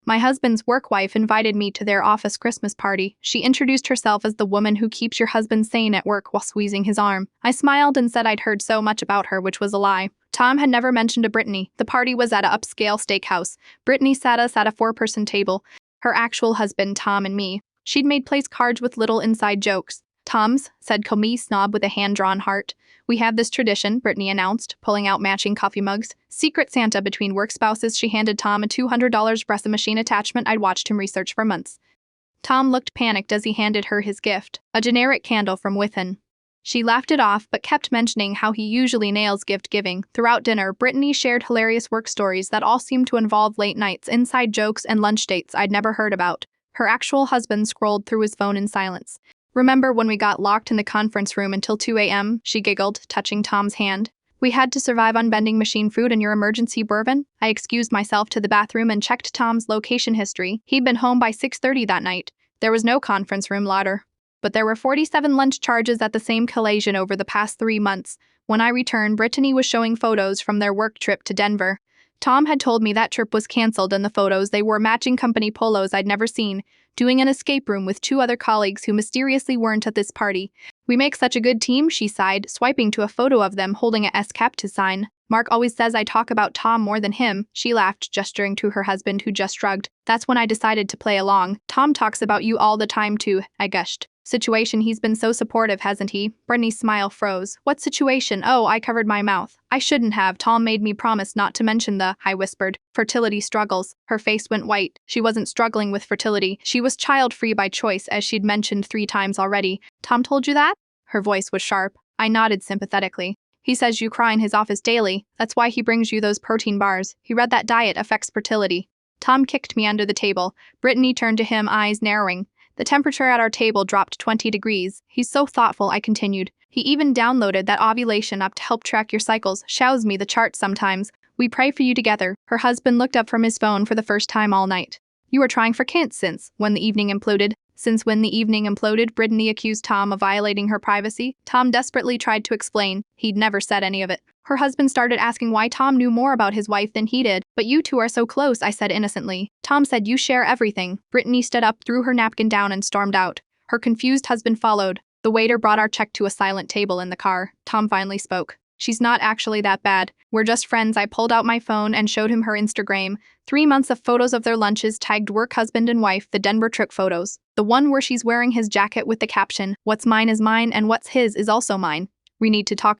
My husband's work wife invited me to their office Christmas party. She introduced herself as the woman who keeps your husband sane at work while squeezing his arm. I smiled and said I'd heard so much about her, which was a lie. Tom had never mentioned to Brittany. The party was at an upscale steakhouse. Brittany sat us at a 4-person table. Her actual husband, Tom, and me. She'd made place cards with little inside jokes. Tom's, said Comey Snob with a hand-drawn heart. We have this tradition, Brittany announced, pulling out matching coffee mugs. Secret Santa between work spouses. She handed Tom a $200 espresso machine attachment I'd watched him research for months. Tom looked panicked as he handed her his gift, a generic candle from Within. She laughed it off but kept mentioning how he usually nails gift giving. Throughout dinner, Brittany shared hilarious work stories that all seemed to involve late nights, inside jokes, and lunch dates I'd never heard about. Her actual husband scrolled through his phone in silence. Remember when we got locked in the conference room until 2 a.m., she giggled, touching Tom's hand. We had to survive on vending machine food and your emergency bourbon? I excused myself to the bathroom and checked Tom's location history. He'd been home by 6:30 that night. There was no conference room ladder. But there were 47 lunch charges at the same collision over the past 3 months. When I returned, Brittany was showing photos from their work trip to Denver. Tom had told me that trip was canceled. In the photos, they wore matching company polos I'd never seen, doing an escape room with 2 other colleagues who mysteriously weren't at this party. We make such a good team, she sighed, swiping to a photo of them holding a SCAP sign. Mark always says I talk about Tom more than him, she laughed, gesturing to her husband who just shrugged. That's when I decided to play along. Tom talks about you all the time too, I gushed. Situation, he's been so supportive, hasn't he? Brittany's smile froze. What situation? Oh, I covered my mouth. I shouldn't have. Tom made me promise not to mention the, I whispered, fertility struggles. Her face went white. She wasn't struggling with fertility. She was child-free by choice, as she'd mentioned 3 times already. Tom told you that? Her voice was sharp. I nodded sympathetically. He says you cry in his office daily. That's why he brings you those protein bars. He read that diet affects fertility. Tom kicked me under the table. Brittany turned to him, eyes narrowing. The temperature at our table dropped 20 degrees. He's so thoughtful, I continued. He even downloaded that ovulation app to help track your cycles, shows me the chart sometimes. We pray for you together. Her husband looked up from his phone for the first time all night. You were trying for kids since when the evening imploded. Since when the evening imploded, Brittany accused Tom of violating her privacy. Tom desperately tried to explain. He'd never said any of it. Her husband started asking why Tom knew more about his wife than he did. But you two are so close, I said innocently. Tom said you share everything. Brittany stood up, threw her napkin down, and stormed out. Her confused husband followed. The waiter brought our check to a silent table in the car. Tom finally spoke. She's not actually that bad. We're just friends. I pulled out my phone and showed him her Instagram. 3 months of photos of their lunches tagged work husband and wife, the Denver trip photos. The one where she's wearing his jacket with the caption, "What's mine is mine and what's his is also mine." We need to talk.